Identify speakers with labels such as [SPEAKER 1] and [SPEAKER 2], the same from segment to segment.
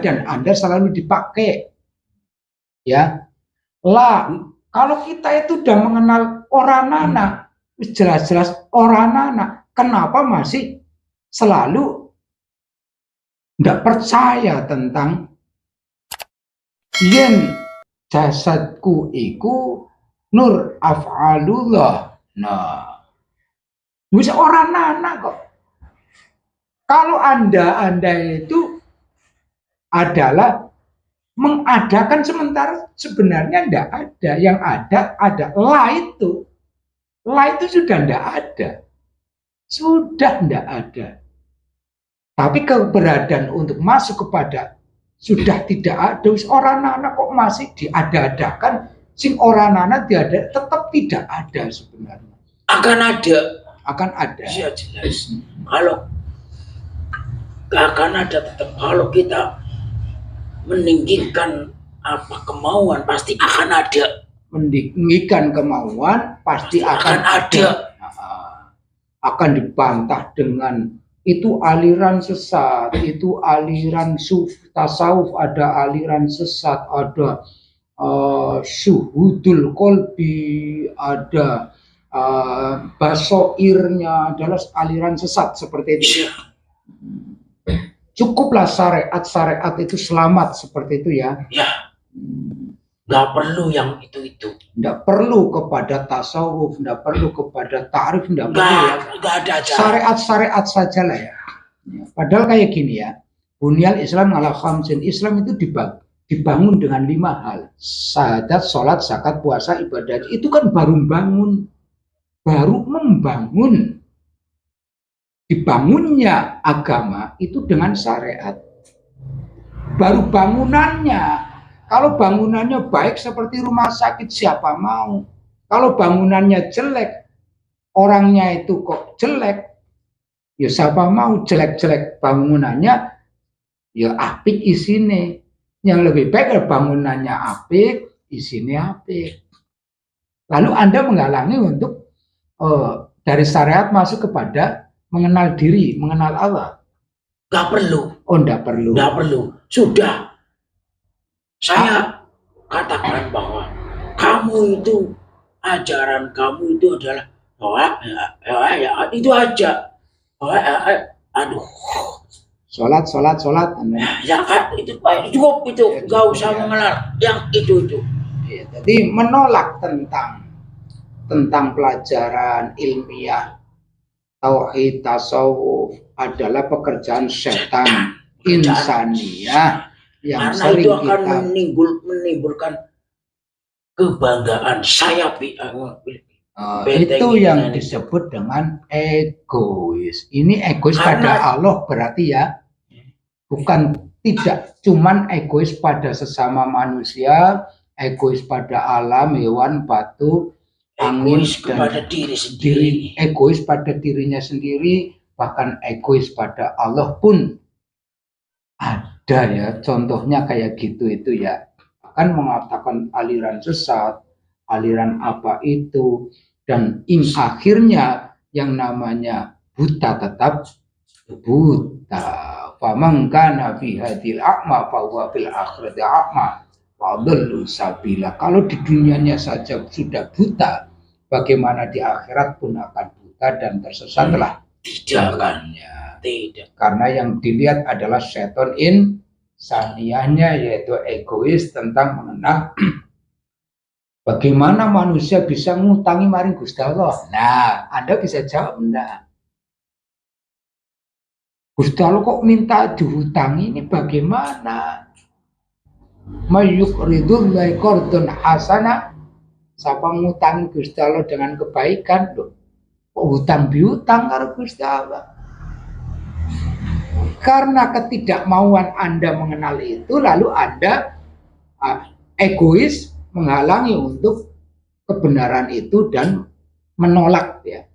[SPEAKER 1] Anda dan Anda selalu dipakai. Ya. Lah, kalau kita itu udah mengenal Oranana, jelas-jelas Oranana, kenapa masih selalu nggak percaya tentang yen jasadku iku nur af'alullah. Nah, bisa Oranana kok. Kalau Anda itu adalah mengadakan sementara sebenarnya tidak ada. Yang ada la itu. La itu sudah tidak ada. Sudah tidak ada. Tapi keberadaan untuk masuk kepada sudah tidak ada. Orang anak kok masih diada-adakan. Sing orang anak tiada tetap tidak ada sebenarnya.
[SPEAKER 2] Akan ada.
[SPEAKER 1] Akan ada.
[SPEAKER 2] Ya jelas. Kalau akan ada tetap, kalau kita meninggikan apa kemauan pasti akan ada.
[SPEAKER 1] Meninggikan kemauan pasti akan ada. Akan dibantah dengan itu aliran sesat, itu aliran tasawuf, ada aliran sesat, ada syuhudul kolbi, ada basoirnya adalah aliran sesat seperti itu. Cukuplah syariat itu selamat seperti itu ya.
[SPEAKER 2] Ya, nggak perlu yang itu.
[SPEAKER 1] Nggak perlu kepada tasawuf, nggak perlu kepada ta'rif, nggak perlu ya.
[SPEAKER 2] Nggak ada.
[SPEAKER 1] Syariat saja lah ya. Padahal kayak gini ya. Bunyal Islam ala khamsin. Islam itu dibangun dengan 5 hal. Syahadat, sholat, zakat, puasa, ibadah. Itu kan baru membangun. Dibangunnya agama itu dengan syariat. Baru bangunannya. Kalau bangunannya baik seperti rumah sakit, siapa mau? Kalau bangunannya jelek, orangnya itu kok jelek, ya siapa mau? Jelek-jelek bangunannya, ya apik isine. Yang lebih baik bangunannya apik, isine apik. Lalu Anda menghalangi untuk dari syariat masuk kepada mengenal diri, mengenal Allah.
[SPEAKER 2] Nggak perlu.
[SPEAKER 1] Oh, nggak perlu.
[SPEAKER 2] Nggak perlu. Sudah. Saya katakan bahwa kamu itu, ajaran kamu itu adalah itu aja. Aduh.
[SPEAKER 1] Sholat.
[SPEAKER 2] Ya kan, itu cukup itu. Nggak usah mengenal yang itu.
[SPEAKER 1] Ya, jadi menolak tentang pelajaran ilmiah tauhid tasawuf adalah pekerjaan setan insaniyah yang
[SPEAKER 2] karena
[SPEAKER 1] sering
[SPEAKER 2] itu akan
[SPEAKER 1] kita
[SPEAKER 2] menimbulkan kebanggaan saya.
[SPEAKER 1] Itu yang disebut dengan egois. Ini egois pada Allah berarti ya, bukan tidak cuman egois pada sesama manusia, egois pada alam, hewan, batu, angin,
[SPEAKER 2] egois kepada diri sendiri,
[SPEAKER 1] egois pada dirinya sendiri, bahkan egois pada Allah pun ada ya. Contohnya kayak gitu itu ya, akan mengatakan aliran sesat, aliran apa itu, dan akhirnya yang namanya buta tetap buta. Faman kana fi hadil a'ma fa huwa fil akhirati a'ma wa dhallu sabila. Kalau di dunianya saja sudah buta, bagaimana di akhirat pun akan buta dan tersesatlah jalannya.
[SPEAKER 2] Tidak.
[SPEAKER 1] Karena yang dilihat adalah setan insaniyahnya, yaitu egois tentang mengenal bagaimana manusia bisa ngutangi maring Gusti Allah. Nah, Anda bisa jawab enggak? Gusti Allah kok minta dihutangi, ini bagaimana? Mayyuqridul laikordun hasana. Siapa ngutangi Gusti Allah dengan kebaikan loh. Kok hutang bihutang karo Gusti Allah? Karena ketidakmauan Anda mengenal itu, lalu Anda egois menghalangi untuk kebenaran itu dan menolak ya.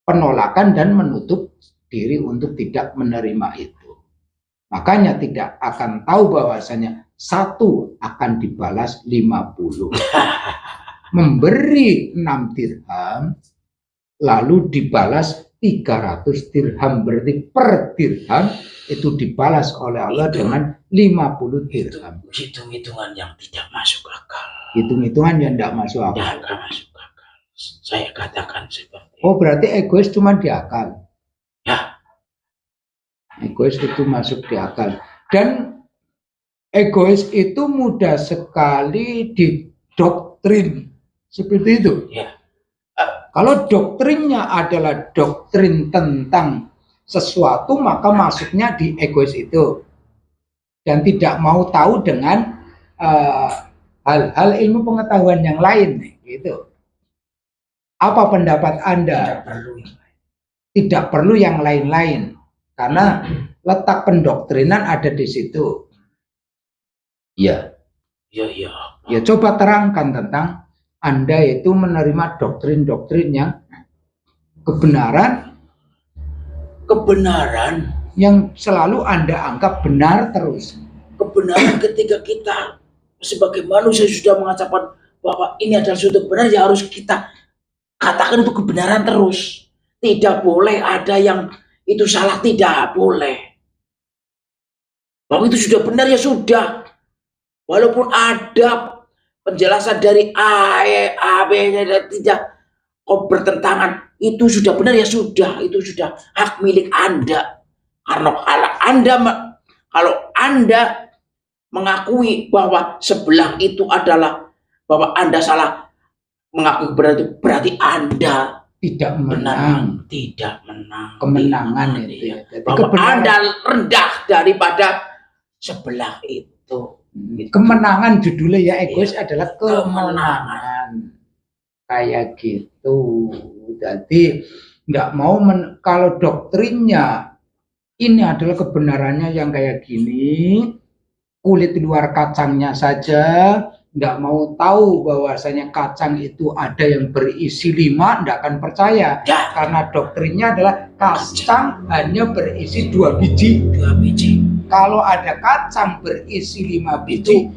[SPEAKER 1] Penolakan dan menutup diri untuk tidak menerima itu. Makanya tidak akan tahu bahwasanya 1 akan dibalas 50. Memberi 6 dirham lalu dibalas 300 dirham, berarti per dirham itu dibalas oleh Allah dengan 50 dirham.
[SPEAKER 2] Hitung-hitungan yang tidak masuk akal.
[SPEAKER 1] Hitung-hitungan yang tidak masuk akal.
[SPEAKER 2] Tidak masuk akal. Saya katakan seperti
[SPEAKER 1] Oh, berarti egois cuma di akal.
[SPEAKER 2] ya.
[SPEAKER 1] Egois itu masuk di akal. Dan egois itu mudah sekali didoktrin. Seperti itu.
[SPEAKER 2] Ya.
[SPEAKER 1] Kalau doktrinnya adalah doktrin tentang sesuatu, maka masuknya di egois itu. Dan tidak mau tahu dengan hal-hal ilmu pengetahuan yang lain. Gitu. Apa pendapat Anda? Tidak perlu yang lain-lain. Karena letak pendoktrinan ada di situ. Ya. Ya, coba terangkan tentang Anda itu menerima doktrin-doktrin yang kebenaran yang selalu Anda anggap benar terus.
[SPEAKER 2] Kebenaran ketika kita sebagai manusia sudah mengatakan bahwa ini adalah suatu kebenaran, ya harus kita katakan itu kebenaran terus. Tidak boleh ada yang itu salah, tidak boleh. Bahwa itu sudah benar ya sudah. Walaupun ada penjelasan dari A, B, tidak bertentangan, itu sudah benar ya sudah, itu sudah hak milik Anda. Karena kalau Anda mengakui bahwa sebelah itu adalah bahwa Anda salah, mengakui berarti Anda
[SPEAKER 1] tidak menang,
[SPEAKER 2] tidak menang.
[SPEAKER 1] Kemenangan itu.
[SPEAKER 2] Ya. Bahwa Anda rendah daripada sebelah itu.
[SPEAKER 1] Kemenangan judulnya ya, egois adalah kemenangan. Kayak gitu. Jadi nggak mau kalau doktrinnya ini adalah kebenarannya yang kayak gini, kulit luar kacangnya saja, nggak mau tahu bahwasanya kacang itu ada yang berisi 5, nggak akan percaya.
[SPEAKER 2] Ya.
[SPEAKER 1] Karena doktrinnya adalah kacang hanya berisi 2 biji.
[SPEAKER 2] 2 biji.
[SPEAKER 1] Kalau ada kacang berisi 5 biji,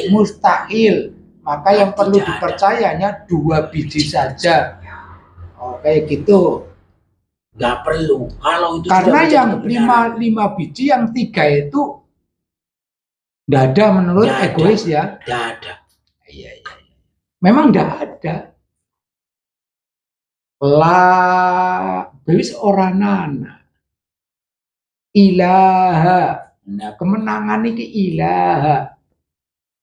[SPEAKER 1] mustahil. Maka yang perlu dipercayanya 2 biji saja. Oh, kayak gitu.
[SPEAKER 2] Nggak perlu. Kalau itu
[SPEAKER 1] karena yang 5 biji, yang 3 itu nggak ada menurut egois ya.
[SPEAKER 2] Nggak ada.
[SPEAKER 1] Iya. Memang nggak ada. Bewis oranana. Ilaha. Nah, kemenangan ini ilaha.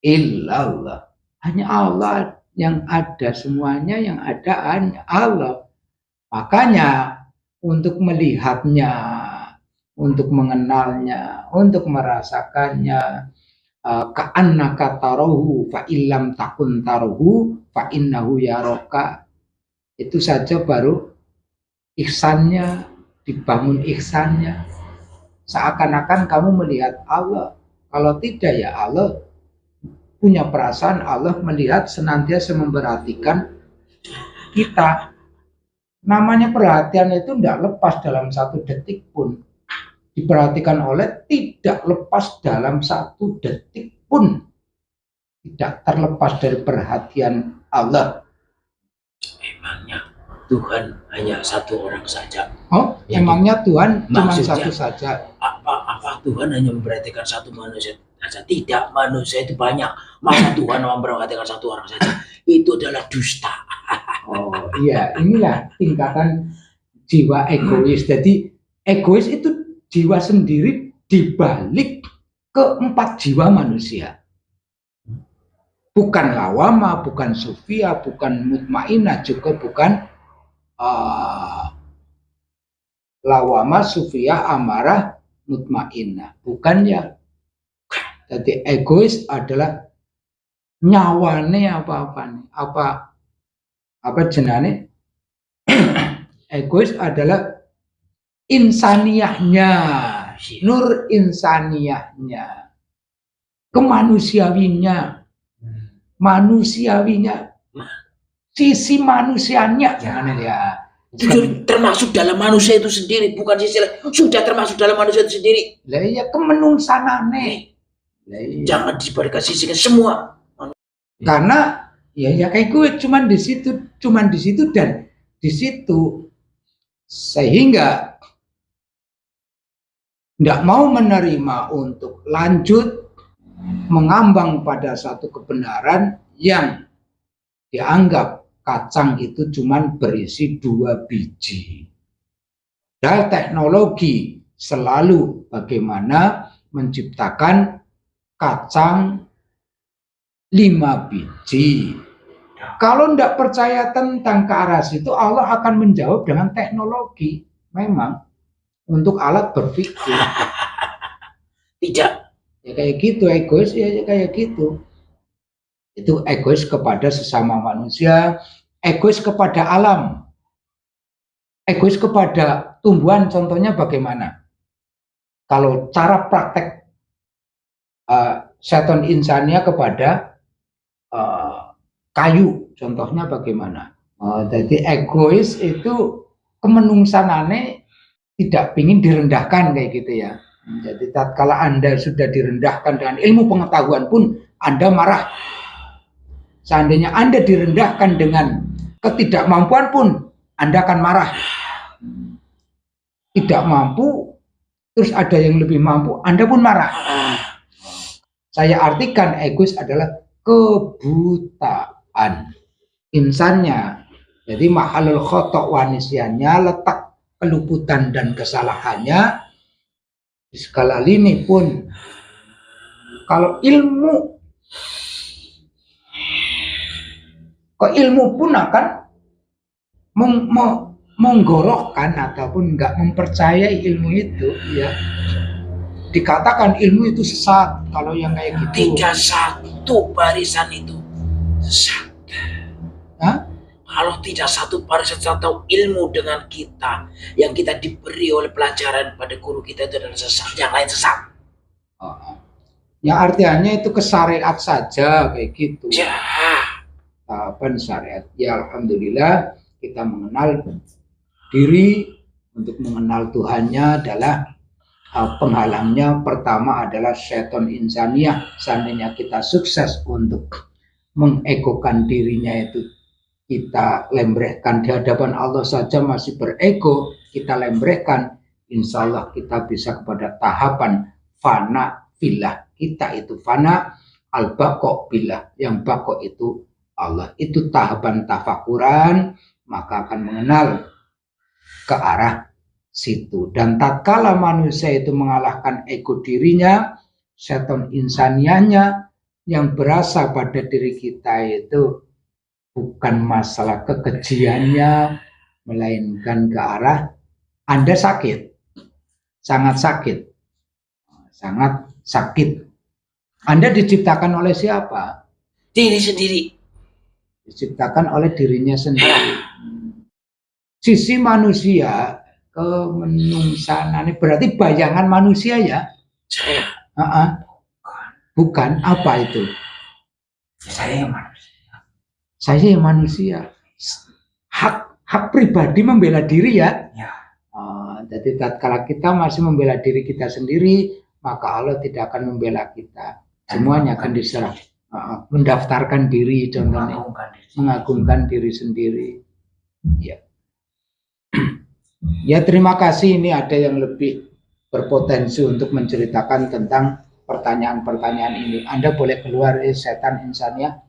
[SPEAKER 1] Illallah. Hanya Allah yang ada, semuanya yang ada hanya Allah. Makanya untuk melihatnya, untuk mengenalnya, untuk merasakannya, ka'annaka tarahu fa illam takun tarahu fa innahu yaraka. Itu saja baru ihsannya, dibangun ihsannya. Seakan-akan kamu melihat Allah. Kalau tidak ya Allah punya perasaan, Allah melihat, senantiasa memperhatikan kita. Namanya perhatian itu tidak lepas dalam 1 detik pun. Diperhatikan oleh, tidak lepas dalam 1 detik pun. Tidak terlepas dari perhatian Allah.
[SPEAKER 2] Emangnya Tuhan hanya 1 orang saja?
[SPEAKER 1] Oh, emangnya Tuhan cuma 1 saja?
[SPEAKER 2] Apa Tuhan hanya memperhatikan 1 manusia saja? Tidak, manusia itu banyak. Masa Tuhan memperhatikan 1 orang saja? Itu adalah dusta.
[SPEAKER 1] Oh iya, inilah tingkatan jiwa egois. Jadi egois itu jiwa sendiri dibalik ke-4 jiwa manusia. Bukan lawama, bukan sufia, bukan mutmainah, juga bukan lawama, sufia, amarah, mutmainah. Bukan ya. Jadi egois adalah nyawane apa-apa nih. Apa jenane? Egois adalah insaniyahnya, nur insaniyahnya, kemanusiawinya, sisi manusianya, jangan ya.
[SPEAKER 2] Itu termasuk dalam manusia itu sendiri, bukan sisi lain. Sudah termasuk dalam manusia itu sendiri.
[SPEAKER 1] Lah iya kemenungsanane.
[SPEAKER 2] Jangan diberikan sisikan semua.
[SPEAKER 1] Karena ya kayak gue cuman di situ dan di situ sehingga tidak mau menerima untuk lanjut mengambang pada satu kebenaran yang dianggap kacang itu cuma berisi 2 biji. Dan teknologi selalu bagaimana menciptakan kacang 5 biji. Kalau tidak percaya tentang ke arah situ, Allah akan menjawab dengan teknologi. Memang untuk alat berpikir.
[SPEAKER 2] Tidak.
[SPEAKER 1] Ya kayak gitu, egois ya kayak gitu. Itu egois kepada sesama manusia, egois kepada alam, egois kepada tumbuhan. Contohnya bagaimana? Kalau cara praktek seton insania kepada kayu, contohnya bagaimana? Jadi egois itu kemenungsanane tidak ingin direndahkan kayak gitu ya. Jadi tatkala Anda sudah direndahkan dengan ilmu pengetahuan pun Anda marah. Seandainya Anda direndahkan dengan ketidakmampuan pun Anda akan marah. Tidak mampu, terus ada yang lebih mampu, Anda pun marah. Saya artikan egois adalah kebutaan insannya. Jadi mahalul khotok wanisyannya, letak keluputan dan kesalahannya di skala lini pun. Kalau ilmu pun akan menggorokkan ataupun nggak mempercayai ilmu itu, ya. Dikatakan ilmu itu sesat kalau yang kayak gitu.
[SPEAKER 2] Tidak satu barisan itu sesat.
[SPEAKER 1] Hah?
[SPEAKER 2] Kalau tidak satu barisan atau ilmu dengan kita yang kita diberi oleh pelajaran pada guru kita itu adalah sesat, yang lain sesat.
[SPEAKER 1] Ya artinya itu ke syariat saja kayak gitu.
[SPEAKER 2] Ya.
[SPEAKER 1] Tahapan syariat. Ya alhamdulillah kita mengenal diri. Untuk mengenal Tuhannya adalah penghalangnya pertama adalah seton insaniah. Seandainya kita sukses untuk mengegokan dirinya, itu kita lembrehkan di hadapan Allah saja masih berego, kita lembrehkan, insya Allah kita bisa kepada tahapan fana fillah. Kita itu fana, al-baqo billah, yang baqo itu Allah. Itu tahapan tafakuran, maka akan mengenal ke arah situ. Dan tatkala manusia itu mengalahkan ego dirinya, seton insanianya yang berasa pada diri kita itu bukan masalah kekejiannya, melainkan ke arah Anda sakit, sangat sakit. Anda diciptakan oleh siapa?
[SPEAKER 2] Diri sendiri.
[SPEAKER 1] Diciptakan oleh dirinya sendiri. Sisi manusia kemenungsanaan berarti bayangan manusia ya?
[SPEAKER 2] Saya.
[SPEAKER 1] Bukan, apa itu?
[SPEAKER 2] Saya yang manusia.
[SPEAKER 1] Saya yang manusia. Hak pribadi membela diri ya?
[SPEAKER 2] Ya.
[SPEAKER 1] Jadi tatkala kita masih membela diri kita sendiri, maka Allah tidak akan membela kita. Semuanya akan diserah. Mendaftarkan diri, contohnya mengagungkan diri sendiri. Ya. Ya terima kasih, ini ada yang lebih berpotensi untuk menceritakan tentang pertanyaan-pertanyaan ini. Anda boleh keluar setan insania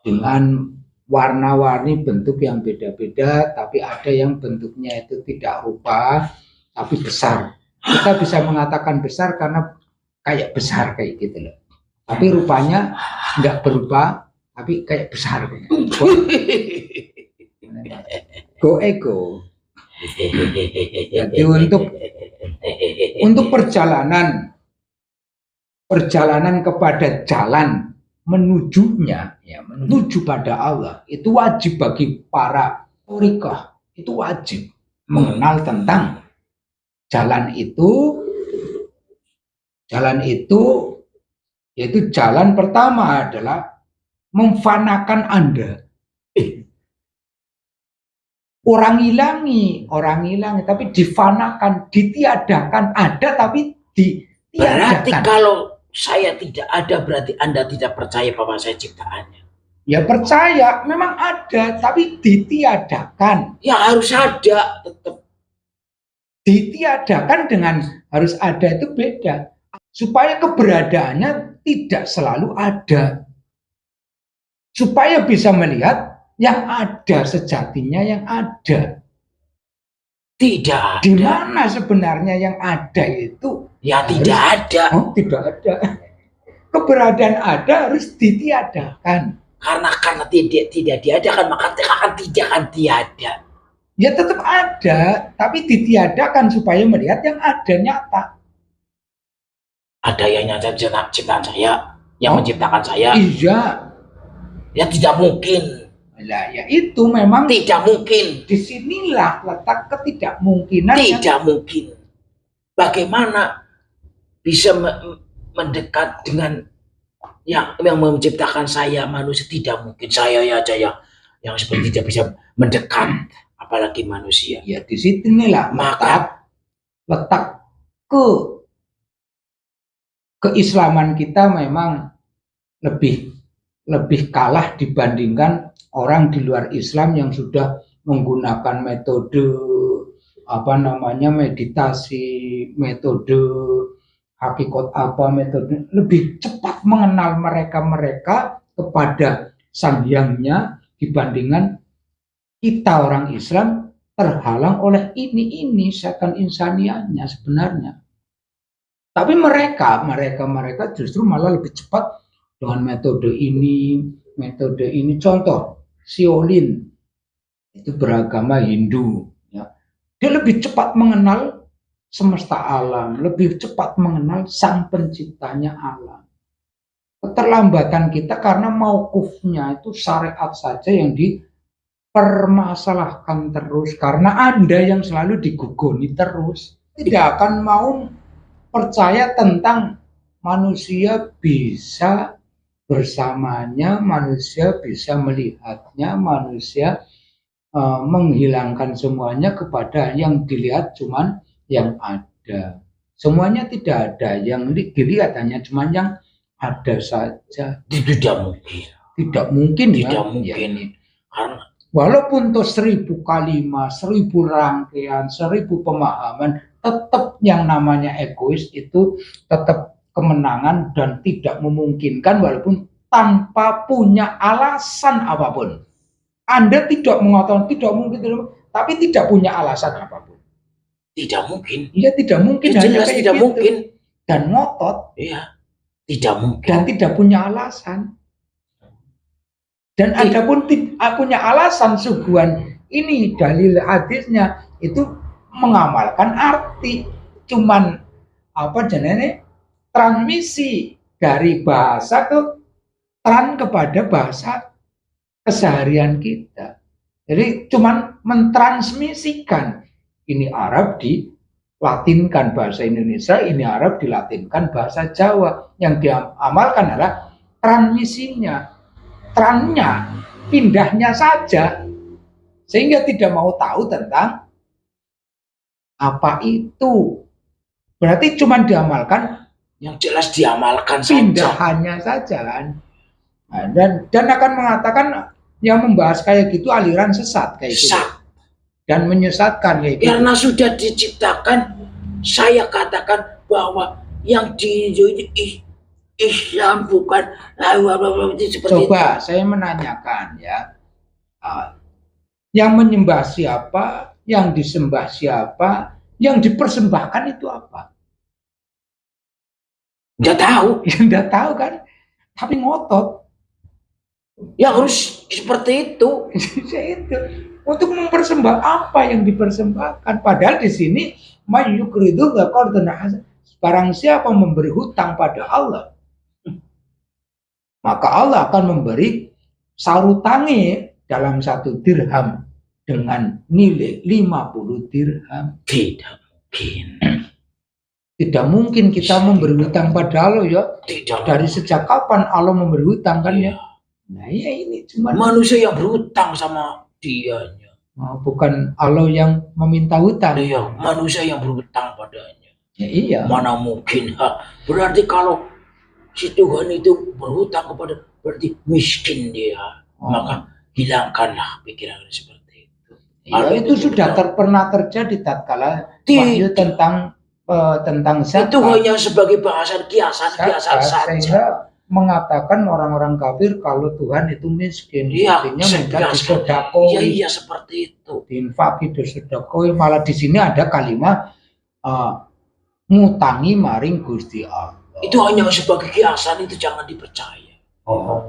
[SPEAKER 1] dengan warna-warni bentuk yang beda-beda, tapi ada yang bentuknya itu tidak rupa tapi besar. Kita bisa mengatakan besar karena kayak besar kayak gitu loh. Tapi rupanya nggak berubah, tapi kayak besar. Go ego. Jadi untuk perjalanan kepada jalan menujunya, ya, menuju pada Allah, itu wajib bagi para thariqah, itu wajib mengenal tentang jalan itu. Jalan itu yaitu jalan pertama adalah memfanakan Anda. Orang hilangi, tapi difanakan, ditiadakan. Ada tapi ditiadakan.
[SPEAKER 2] Berarti kalau saya tidak ada, berarti Anda tidak percaya bahwa saya ciptaannya.
[SPEAKER 1] Ya percaya, memang ada, tapi ditiadakan.
[SPEAKER 2] Ya harus ada tetap.
[SPEAKER 1] Ditiadakan dengan harus ada itu beda. Supaya keberadaannya tidak selalu ada. Supaya bisa melihat yang ada sejatinya yang ada.
[SPEAKER 2] Tidak ada.
[SPEAKER 1] Di mana sebenarnya yang ada itu?
[SPEAKER 2] Ya
[SPEAKER 1] harus,
[SPEAKER 2] tidak ada.
[SPEAKER 1] Oh, tidak ada. Keberadaan ada harus ditiadakan.
[SPEAKER 2] Karena tidak diadakan, maka akan tidak akan tiada.
[SPEAKER 1] Ya tetap ada, tapi ditiadakan supaya melihat yang ada nyata.
[SPEAKER 2] Ada yang nyata ciptaan saya, yang menciptakan saya.
[SPEAKER 1] Iya.
[SPEAKER 2] Ya tidak mungkin.
[SPEAKER 1] Nah, ya itu memang
[SPEAKER 2] tidak mungkin.
[SPEAKER 1] Disinilah letak ketidakmungkinan.
[SPEAKER 2] Tidak mungkin. Bagaimana bisa mendekat dengan yang menciptakan saya, manusia? Tidak mungkin. Saya yang seperti tidak bisa mendekat, apalagi manusia.
[SPEAKER 1] Ya di sinilah letak keislaman kita memang lebih kalah dibandingkan orang di luar Islam yang sudah menggunakan metode meditasi, metode hakikat metode lebih cepat mengenal mereka kepada sang hyangnya dibandingkan kita orang Islam terhalang oleh ini setan insanianya sebenarnya. Tapi mereka justru malah lebih cepat dengan metode ini. Contoh, Shaolin itu beragama Hindu. Ya. Dia lebih cepat mengenal semesta alam, lebih cepat mengenal sang penciptanya alam. Keterlambatan kita karena mauqufnya itu syariat saja yang dipermasalahkan terus. Karena Anda yang selalu digugoni terus. Tidak akan mau percaya tentang manusia bisa bersamanya, manusia bisa melihatnya, manusia menghilangkan semuanya kepada yang dilihat cuman yang ada. Semuanya tidak ada, yang dilihat hanya cuman yang ada saja.
[SPEAKER 2] Tidak mungkin.
[SPEAKER 1] Tidak mungkin.
[SPEAKER 2] Karena
[SPEAKER 1] walaupun toh 1000 kalimat, 1000 rangkaian, 1000 pemahaman, tetap yang namanya egois itu tetap kemenangan dan tidak memungkinkan walaupun tanpa punya alasan apapun. Anda tidak mengatakan tidak mungkin, tapi tidak punya alasan apapun.
[SPEAKER 2] Tidak mungkin.
[SPEAKER 1] Iya tidak mungkin.
[SPEAKER 2] Jelas tidak mungkin.
[SPEAKER 1] Dan ngotot.
[SPEAKER 2] Iya. Tidak mungkin.
[SPEAKER 1] Dan tidak punya alasan. Dan Anda pun punya alasan suguhan ini dalil hadisnya itu mengamalkan arti cuman transmisi dari bahasa ke kepada bahasa keseharian kita. Jadi cuman mentransmisikan ini Arab dilatinkan bahasa Indonesia, ini Arab dilatinkan bahasa Jawa. Yang diamalkan adalah transmisinya, trannya, pindahnya saja, sehingga tidak mau tahu tentang apa itu. Berarti cuma diamalkan
[SPEAKER 2] yang jelas diamalkan
[SPEAKER 1] pindahannya saja kan. Nah, dan akan mengatakan yang membahas kayak gitu aliran sesat kayak gitu. Dan menyesatkan kayak gitu.
[SPEAKER 2] Karena sudah diciptakan, saya katakan bahwa yang Islam bukan seperti
[SPEAKER 1] coba itu. Saya menanyakan ya, yang menyembah siapa, yang disembah siapa, yang dipersembahkan itu apa?
[SPEAKER 2] Nggak tahu.
[SPEAKER 1] Nggak tahu kan? Tapi ngotot.
[SPEAKER 2] Ya harus seperti itu.
[SPEAKER 1] Itu untuk mempersembah apa yang dipersembahkan. Padahal di sini mayyukridu qardan, barang siapa memberi hutang pada Allah, maka Allah akan memberi sarutangi dalam 1 dirham dengan nilai 50 dirham.
[SPEAKER 2] Tidak mungkin.
[SPEAKER 1] Tidak mungkin kita memberi hutang pada Allah ya.
[SPEAKER 2] Tidak.
[SPEAKER 1] Dari sejak kapan Allah memberi hutang kan ya? Nah ya ini cuma
[SPEAKER 2] manusia yang berhutang sama dianya.
[SPEAKER 1] Bukan Allah yang meminta hutang.
[SPEAKER 2] Iya, manusia yang berhutang padanya.
[SPEAKER 1] Ya, iya.
[SPEAKER 2] Mana mungkin? Berarti kalau si Tuhan itu berhutang kepada, berarti miskin dia. Maka hilangkanlah pikiran seperti itu.
[SPEAKER 1] Ya, itu sudah pernah terjadi tatkala wahyu tentang zakat.
[SPEAKER 2] Itu hanya sebagai bahasan kiasan saja.
[SPEAKER 1] Sehingga mengatakan orang-orang kafir kalau Tuhan itu miskin, artinya minta disodakoi.
[SPEAKER 2] Iya, seperti itu.
[SPEAKER 1] Diinfaki, disodakoi. Malah di sini ada kalimat ngutangi maring Gusti Allah.
[SPEAKER 2] Itu hanya sebagai kiasan, itu jangan dipercaya.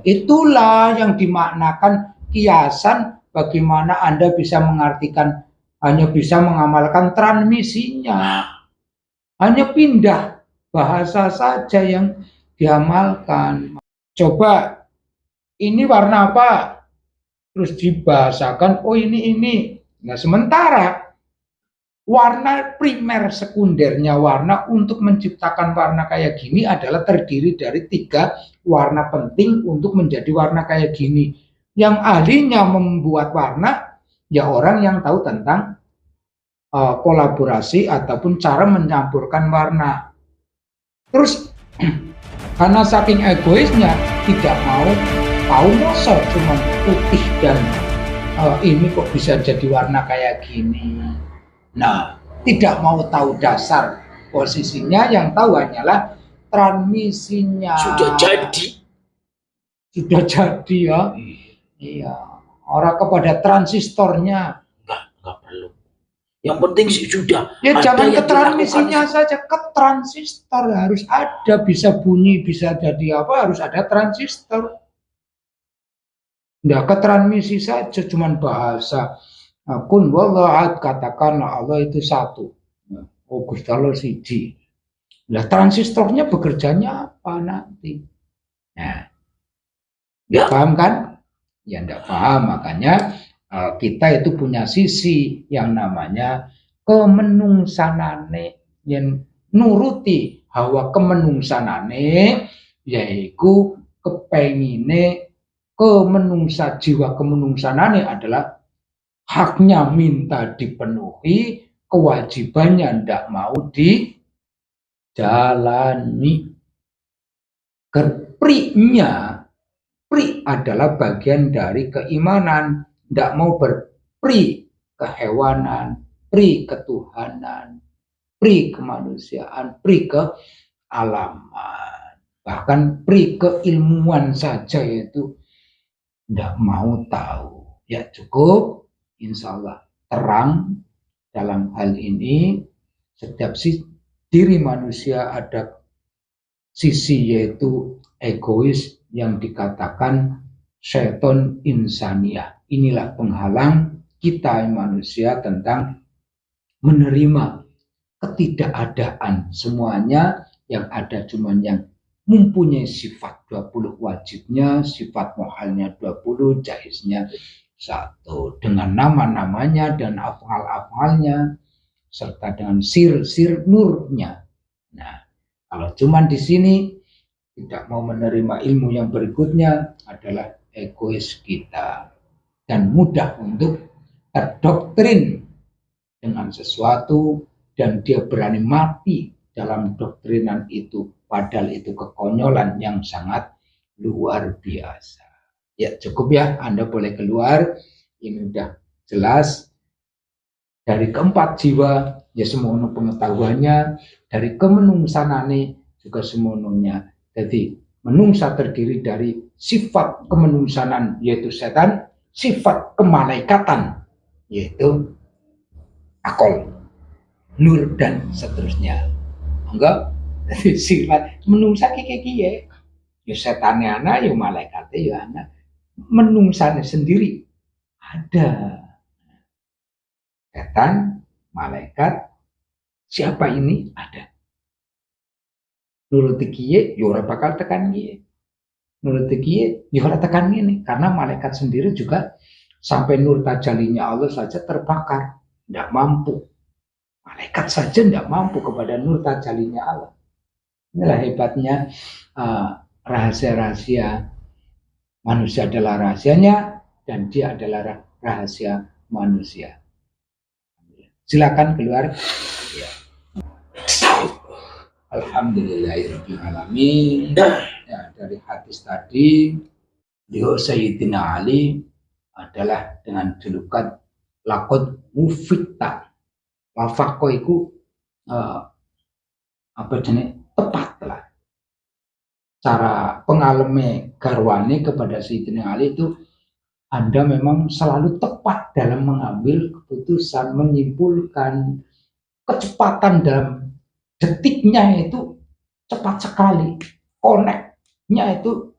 [SPEAKER 1] Itulah yang dimaknakan kiasan. Bagaimana Anda bisa mengartikan hanya bisa mengamalkan transmisinya, hanya pindah bahasa saja yang diamalkan. Coba ini warna apa? Terus dibahasakan, oh ini. Nah, sementara warna primer sekundernya warna untuk menciptakan warna kayak gini adalah terdiri dari 3 warna penting untuk menjadi warna kayak gini. Yang ahlinya membuat warna ya orang yang tahu tentang kolaborasi ataupun cara mencampurkan warna. Terus karena saking egoisnya tidak mau tahu masa cuma putih dan ini kok bisa jadi warna kayak gini. Nah, tidak mau tahu dasar posisinya, yang tahu hanyalah transmisinya.
[SPEAKER 2] Sudah jadi
[SPEAKER 1] ya. Iya, orang kepada transistornya.
[SPEAKER 2] Enggak perlu. Yang penting sih sudah.
[SPEAKER 1] Ya jangan ke transmisinya saja, ke transistor harus ada, bisa bunyi, bisa jadi apa, harus ada transistor. Nggak ke transmisi saja, cuman bahasa. Kun wallahu, katakanlah Allah itu satu. Oh, Gusti Allah siji. Nah, transistornya bekerjanya apa nanti? Nah, ya. Paham kan? Ya enggak paham, makanya kita itu punya sisi yang namanya kemenungsanane, yang nuruti hawa kemenungsanane, yaitu kepengine jiwa kemenungsanane adalah haknya minta dipenuhi, kewajibannya ndak mau dijalani. Keprinya, pri adalah bagian dari keimanan, ndak mau berpri kehewanan, pri ketuhanan, pri kemanusiaan, pri kealaman, bahkan pri keilmuan saja itu ndak mau tahu. Ya cukup, insya Allah terang dalam hal ini. Setiap diri manusia ada sisi, yaitu egois yang dikatakan syaiton insaniah. Inilah penghalang kita manusia tentang menerima ketidakadaan semuanya. Yang ada cuma yang mempunyai sifat 20 wajibnya, sifat muhalnya 20, jaiznya 1, dengan nama-namanya dan afal-afalnya serta dengan sir-sir nurnya. Nah, kalau cuma di sini tidak mau menerima ilmu yang berikutnya adalah egois kita dan mudah untuk terdoktrin dengan sesuatu dan dia berani mati dalam doktrinan itu, padahal itu kekonyolan yang sangat luar biasa. Ya cukup ya, Anda boleh keluar. Ini udah jelas dari keempat jiwa ya semono pengetahuannya, dari kemenungsanane juga semononya. Jadi menungsa terdiri dari sifat kemenungsanan yaitu setan, sifat kemalaikatan yaitu akol, nur dan seterusnya. Enggak, jadi sifat menungsa kiye ya setannya ana, ya malaikatnya ya ana. Menungsanya sendiri ada. Setan, malaikat, siapa ini? Ada. Nuruti kiye, ya ora bakal tekan kiye. Nuruti kiye, ya ora tekan ini. Karena malaikat sendiri juga sampai nur tajalinya Allah saja terbakar. Tidak mampu. Malaikat saja tidak mampu kepada nur tajalinya Allah. Inilah hebatnya rahasia-rahasia. Manusia adalah rahasianya dan dia adalah rahasia manusia. Silakan keluar. Ya. Alhamdulillahirabbil alamin. Ya, dari hadis tadi, beliau Sayyidina Ali adalah dengan julukan lakot mufitta. Wafako itu apa jenis tepat lah. Cara pengalame garwane kepada Sayyidina Ali itu, Anda memang selalu tepat dalam mengambil keputusan, menyimpulkan, kecepatan dalam detiknya itu cepat sekali, connect-nya itu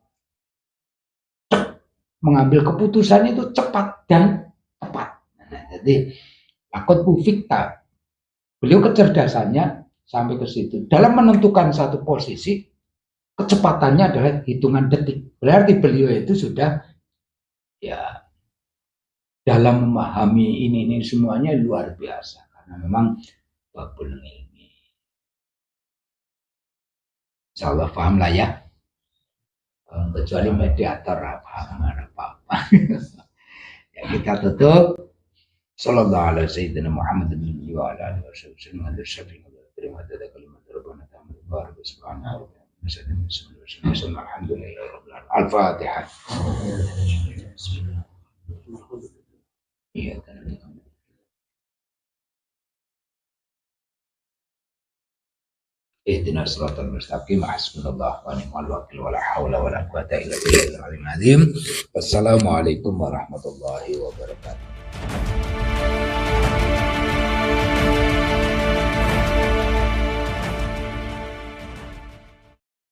[SPEAKER 1] mengambil keputusan itu cepat dan tepat. Nah, jadi lakot mufitta, beliau kecerdasannya sampai ke situ. Dalam menentukan satu posisi, kecepatannya adalah hitungan detik. Berarti beliau itu sudah ya dalam memahami ini semuanya luar biasa, karena memang babul ilmi. Insya Allah paham lah ya. Kecuali mediator apa-apa. Ya, kita tutup. Sallallahu alaihi sayyidina Muhammad wa ala alihi wasallam. Terima kasih kalimat Rabbana ta'ala barik subhanahu wa ta'ala. Alhamdulillah. Al-Fatihah. Iya kan. Ihdinas siratal mustaqim. Hasbunallahu wa ni'mal wakil. Wala haula wala quwwata illa billahil aliyyil azim. Wassalamualaikum warahmatullahi wabarakatuh.